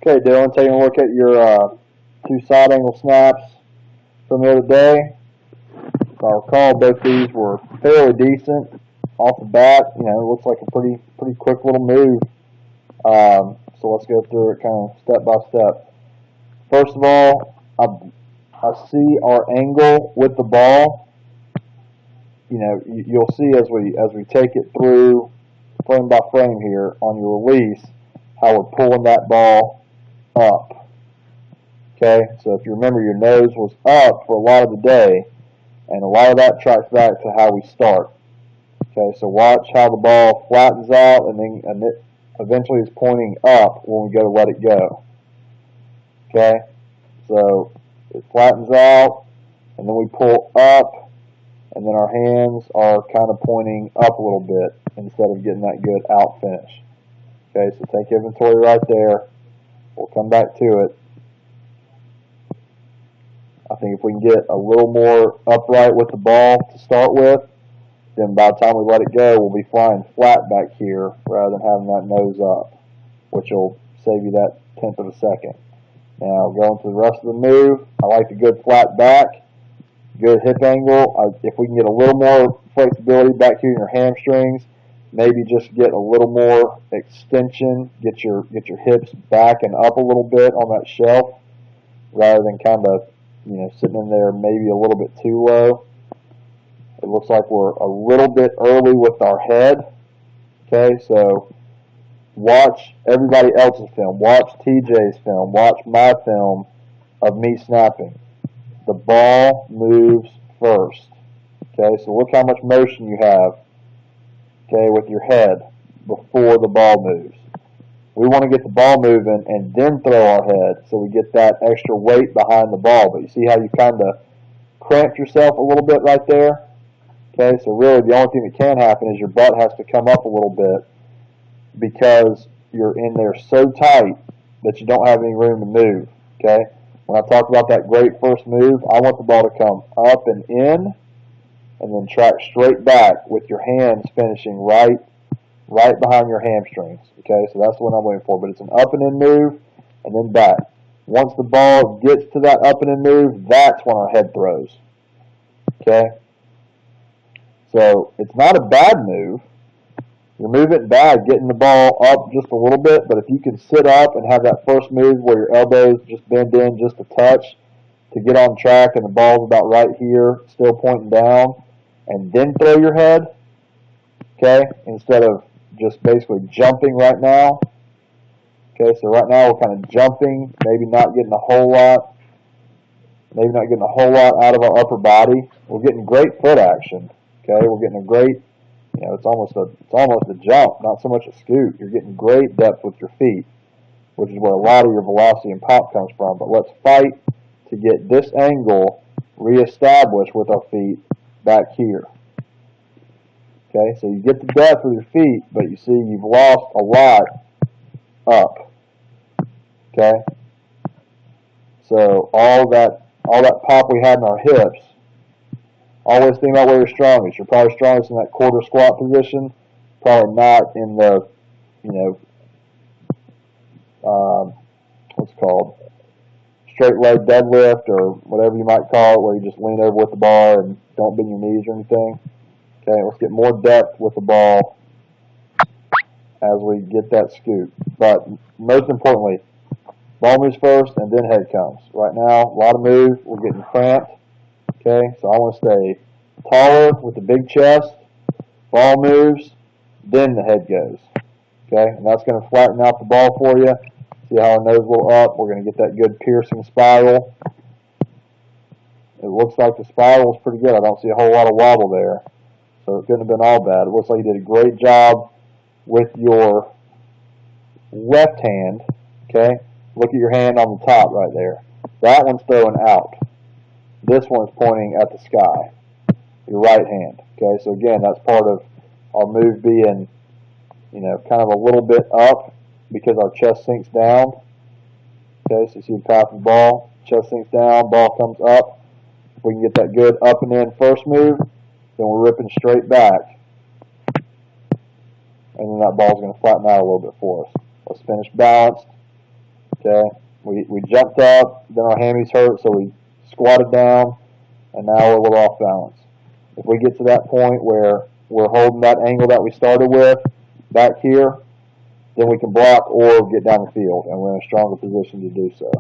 Okay, Dylan, taking a look at your two side angle snaps from the other day. If I recall, both these were fairly decent off the bat. You know, it looks like a pretty quick little move. So let's go through it kind of step by step. First of all, I see our angle with the ball. You know, you'll see as we take it through frame by frame here on your release, how we're pulling that ball up. Okay, so if you remember, your nose was up for a lot of the day, and a lot of that tracks back to how we start. Okay, so watch how the ball flattens out, and it eventually is pointing up when we go to let it go. Okay, so it flattens out, and then we pull up, and then our hands are kind of pointing up a little bit instead of getting that good out finish. Okay, so take inventory right there. We'll come back to it. I think if we can get a little more upright with the ball to start with, then by the time we let it go, we'll be flying flat back here rather than having that nose up, which will save you that tenth of a second. Now, going to the rest of the move, I like the good flat back, good hip angle. If we can get a little more flexibility back here in your hamstrings, maybe just get a little more extension, get your hips back and up a little bit on that shelf, rather than kind of, you know, sitting in there maybe a little bit too low. It looks like we're a little bit early with our head. Okay, so watch everybody else's film. Watch TJ's film. Watch my film of me snapping. The ball moves first. Okay, so look how much motion you have, okay, with your head before the ball moves. We want to get the ball moving and then throw our head so we get that extra weight behind the ball. But you see how you kind of cramped yourself a little bit right there? Okay, so really the only thing that can happen is your butt has to come up a little bit because you're in there so tight that you don't have any room to move. Okay, when I talk about that great first move, I want the ball to come up and in and then track straight back with your hands finishing right behind your hamstrings. Okay, so that's what I'm waiting for. But it's an up and in move and then back. Once the ball gets to that up and in move, that's when our head throws. Okay, so it's not a bad move. You're moving bad, getting the ball up just a little bit, but if you can sit up and have that first move where your elbows just bend in just a touch to get on track and the ball's about right here, still pointing down, and then throw your head, okay, instead of just basically jumping right now. Okay, so right now we're kind of jumping, maybe not getting a whole lot out of our upper body. We're getting great foot action. Okay, we're getting a great, you know, it's almost a jump, not so much a scoot. You're getting great depth with your feet, which is where a lot of your velocity and pop comes from. But let's fight to get this angle reestablished with our feet back here. Okay, so you get the depth with your feet, but you see you've lost a lot up. Okay, so all that pop we had in our hips. Always think about where you're strongest. You're probably strongest in that quarter squat position, probably not in the, you know, what's it called, straight leg deadlift or whatever you might call it, where you just lean over with the bar and don't bend your knees or anything. Okay, let's get more depth with the ball as we get that scoop. But most importantly, ball moves first and then head comes. Right now, a lot of moves. We're getting cramped. Okay, so I want to stay taller with the big chest. Ball moves, then the head goes. Okay, and that's going to flatten out the ball for you. See how our nose is a little up. We're going to get that good piercing spiral. It looks like the spiral is pretty good. I don't see a whole lot of wobble there. So it couldn't have been all bad. It looks like you did a great job with your left hand. Okay, look at your hand on the top right there. That one's throwing out. This one's pointing at the sky, your right hand. Okay, so again, that's part of our move being, you know, kind of a little bit up because our chest sinks down. Okay, so you see the path of the ball, chest sinks down, ball comes up. If we can get that good up and in first move, then we're ripping straight back. And then that ball's going to flatten out a little bit for us. Let's finish balanced. Okay, we jumped up, then our hammies hurt, so we squatted down, and now we're a little off balance. If we get to that point where we're holding that angle that we started with back here, then we can block or get down the field, and we're in a stronger position to do so.